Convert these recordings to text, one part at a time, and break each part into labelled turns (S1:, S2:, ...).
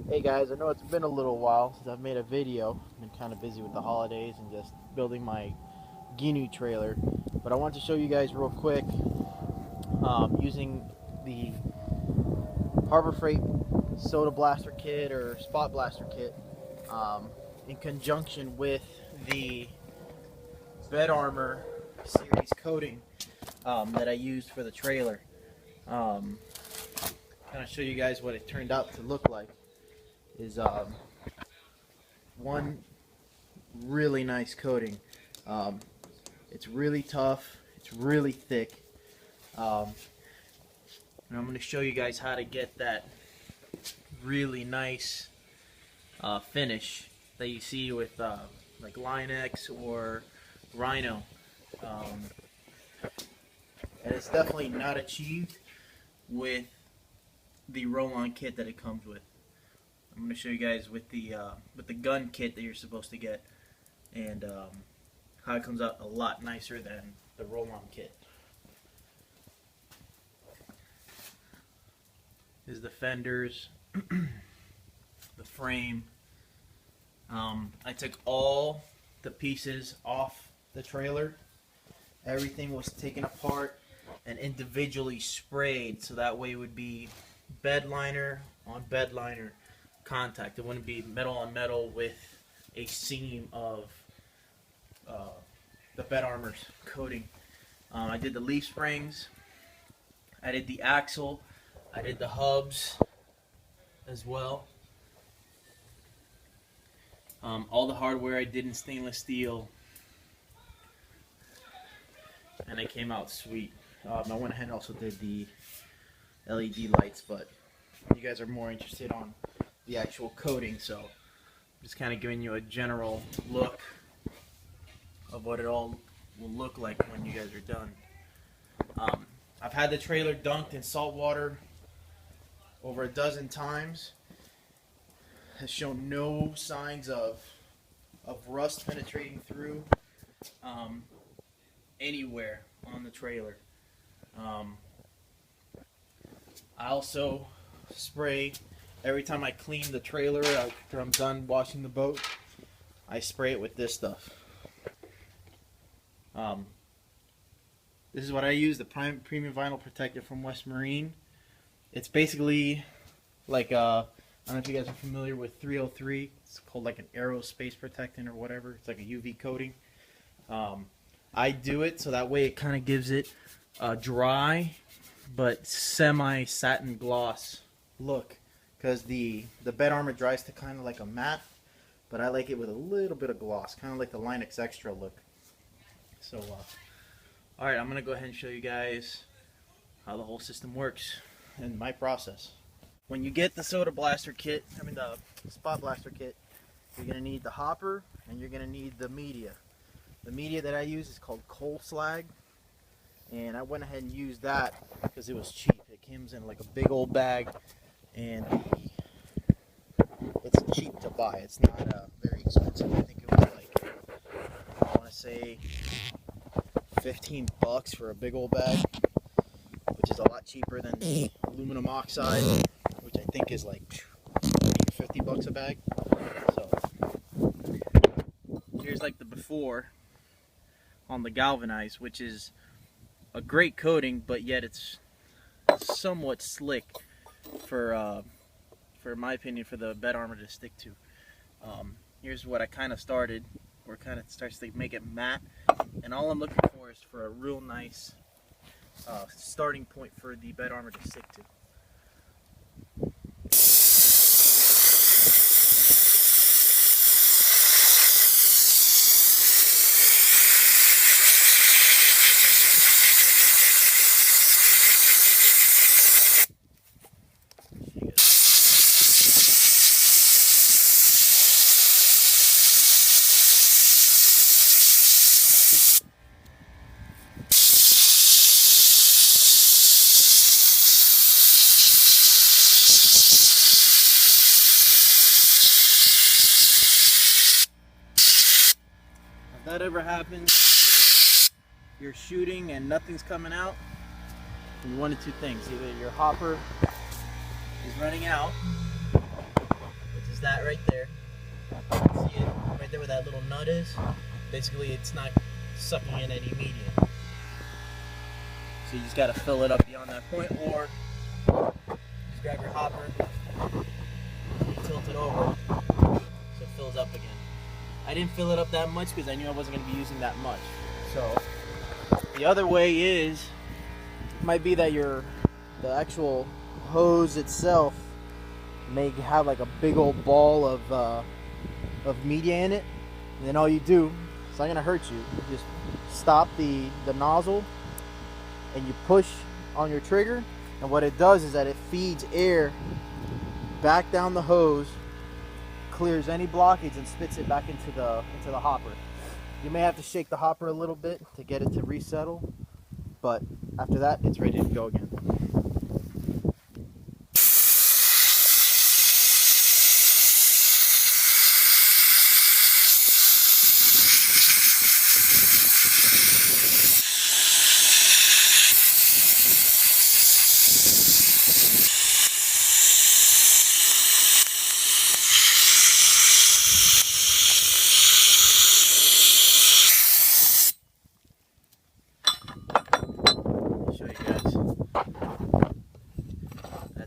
S1: Hey guys, I know it's been a little while since I've made a video. I've been kind of busy with the holidays and just building my Gheenoe trailer. But I want to show you guys real quick using the Harbor Freight Soda Blaster Kit or Spot Blaster Kit in conjunction with the Bed Armor series coating that I used for the trailer. Kind of show you guys what it turned out to look like. Is one really nice coating. It's really tough, it's really thick, and I'm going to show you guys how to get that really nice finish that you see with like Line-X or Rhino. And it's definitely not achieved with the roll-on kit that it comes with. I'm going to show you guys with the gun kit that you're supposed to get, and how it comes out a lot nicer than the roll-on kit. This is the fenders, the frame. I took all the pieces off the trailer. Everything was taken apart and individually sprayed, so that way it would be bed liner on bed liner contact. It wouldn't be metal on metal with a seam of the Bed Armor's coating. I did the leaf springs, I did the axle, I did the hubs as well. All the hardware I did in stainless steel, and it came out sweet. I went ahead and also did the LED lights, but you guys are more interested on the actual coating, so I'm just kind of giving you a general look of what it all will look like when you guys are done. I've had the trailer dunked in salt water over a dozen times. Has shown no signs of rust penetrating through anywhere on the trailer. I also spray every time I clean the trailer after I'm done washing the boat. I spray it with this stuff. This is what I use, the premium vinyl protector from West Marine. It's basically like I don't know if you guys are familiar with 303. It's called like an aerospace protectant or whatever. It's like a UV coating. I do it so that way it kind of gives it a dry but semi-satin gloss look, because the Bed Armor dries to kind of like a matte, but I like it with a little bit of gloss, kind of like the Line-X Extra look. So alright, I'm going to go ahead and show you guys how the whole system works and my process. When you get the Soda Blaster kit, the Spot Blaster kit, you're going to need the hopper and you're going to need the media. The media that I use is called coal slag, and I went ahead and used that because it was cheap. It comes in like a big old bag, and it's cheap to buy. It's not very expensive. I think it was like, I want to say $15 for a big old bag, which is a lot cheaper than aluminum oxide, which I think is like $50 a bag. So here's like the before on the galvanized, which is a great coating, but yet it's somewhat slick for my opinion, for the Bed Armor to stick to. Here's what I kind of started, where it kind of starts to make it matte, and all I'm looking for is for a real nice starting point for the Bed Armor to stick to. If that ever happens, you're shooting and nothing's coming out, then one of two things: either your hopper is running out, right there. See it right there where that little nut is? Basically, it's not sucking in any medium. So you just got to fill it up beyond that point, or just grab your hopper, tilt it over so it fills up again. I didn't fill it up that much because I knew I wasn't going to be using that much. So the other way is, it might be that the actual hose itself may have like a big old ball of media in it, and then all you do, it's not going to hurt you, just stop the nozzle and you push on your trigger, and what it does is that it feeds air back down the hose, clears any blockage, and spits it back into the hopper. You may have to shake the hopper a little bit to get it to resettle, but after that it's ready to go again.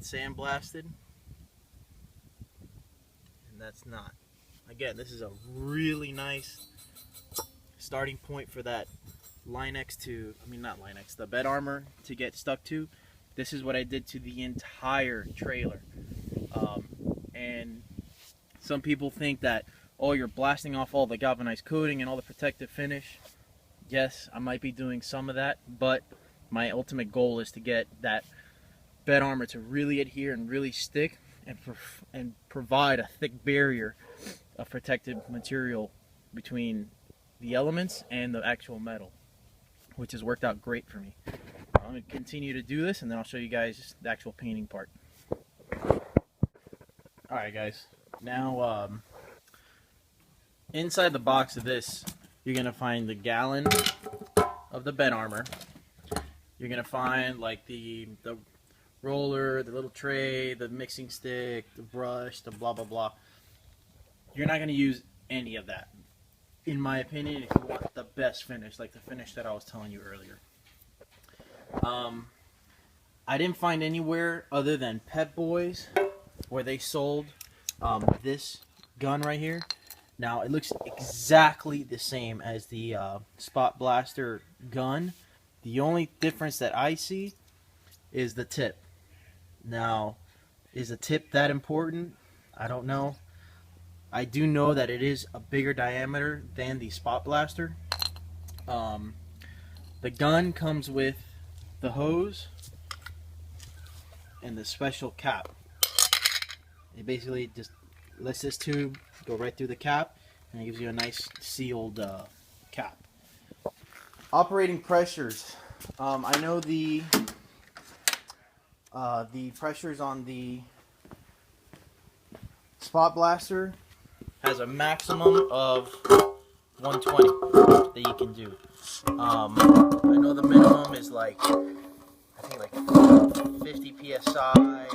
S1: Sandblasted, and that's not. Again, this is a really nice starting point for that the bed armor to get stuck to. This is what I did to the entire trailer. And some people think that, oh, you're blasting off all the galvanized coating and all the protective finish. Yes, I might be doing some of that, but my ultimate goal is to get that bed armor to really adhere and really stick and provide a thick barrier of protective material between the elements and the actual metal, which has worked out great for me. I'm going to continue to do this, and then I'll show you guys the actual painting part. Alright guys, now inside the box of this, you're going to find the gallon of the bed armor. You're going to find like the roller, the little tray, the mixing stick, the brush, the blah blah blah. You're not going to use any of that, in my opinion, if you want the best finish, like the finish that I was telling you earlier. I didn't find anywhere other than Pep Boys where they sold this gun right here. Now it looks exactly the same as the Spot Blaster gun. The only difference that I see is the tip. Now, is the tip that important? I don't know. I do know that it is a bigger diameter than the Spot Blaster. The gun comes with the hose and the special cap. It basically just lets this tube go right through the cap, and it gives you a nice sealed cap. Operating pressures. I know the pressures on the Spot Blaster has a maximum of 120 that you can do. I know the minimum is like, I think like 50 psi,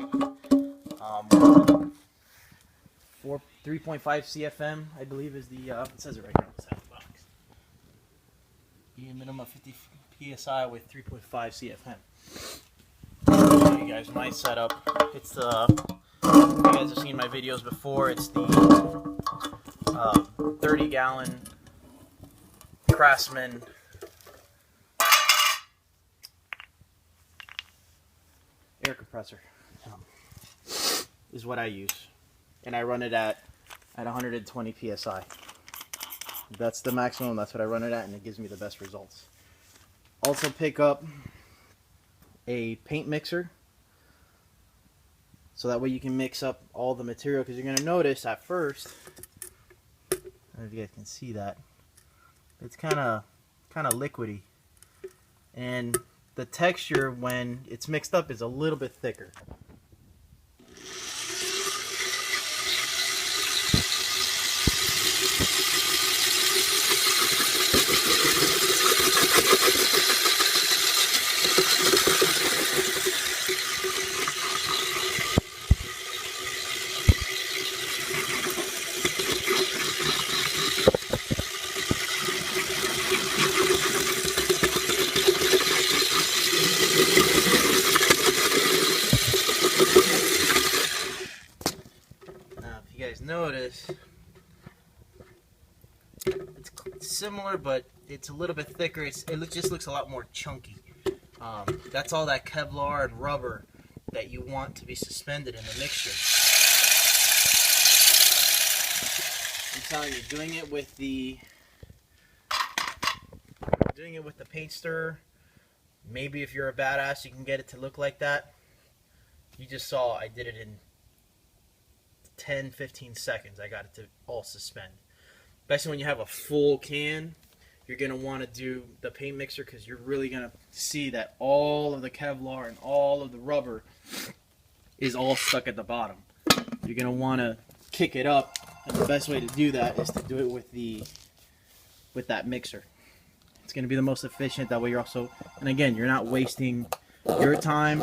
S1: 3.5 CFM, I believe is the, it says it right here on the side of the box. You need a minimum of 50 psi with 3.5 CFM. I'll show you guys my setup. It's the, you guys have seen my videos before, it's the 30-gallon Craftsman air compressor is what I use, and I run it at 120 psi. That's the maximum, that's what I run it at, and it gives me the best results. Also pick up a paint mixer, so that way you can mix up all the material, because you're going to notice at first, I don't know if you guys can see that, it's kind of liquidy, and the texture when it's mixed up is a little bit thicker. you guys notice, it's similar, but it's a little bit thicker. It just looks a lot more chunky. That's all that Kevlar and rubber that you want to be suspended in the mixture. I'm telling you, doing it with the paint stirrer, maybe if you're a badass, you can get it to look like that. You just saw I did it in 10-15 seconds. I got it to all suspend. Especially when you have a full can, you're going to want to do the paint mixer because you're really going to see that all of the Kevlar and all of the rubber is all stuck at the bottom. You're going to want to kick it up, and the best way to do that is to do it with that mixer. It's going to be the most efficient. That way you're also, and again, you're not wasting your time.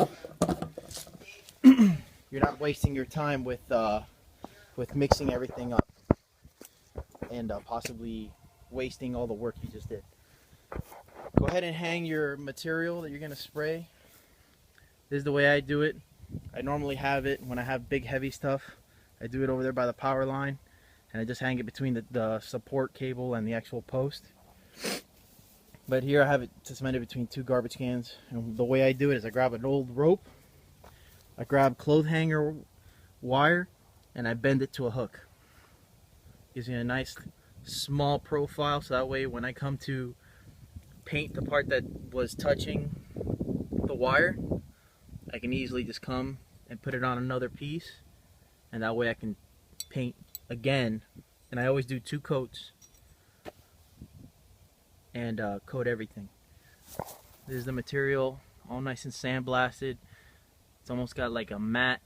S1: You're not wasting your time with mixing everything up and possibly wasting all the work you just did. Go ahead and hang your material that you're going to spray. This is the way I do it. I normally have it when I have big heavy stuff. I do it over there by the power line, and I just hang it between the support cable and the actual post. But here I have it suspended between two garbage cans, and the way I do it is I grab an old rope, I grab clothes hanger wire, and I bend it to a hook. Gives me a nice small profile, so that way when I come to paint the part that was touching the wire, I can easily just come and put it on another piece, and that way I can paint again. And I always do 2 coats and coat everything. This is the material, all nice and sandblasted. It's almost got like a matte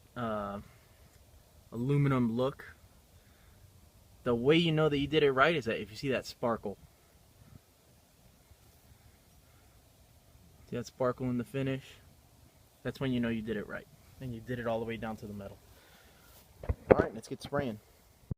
S1: aluminum look. The way you know that you did it right is that if you see that sparkle. See that sparkle in the finish? That's when you know you did it right. And you did it all the way down to the metal. Alright, let's get spraying.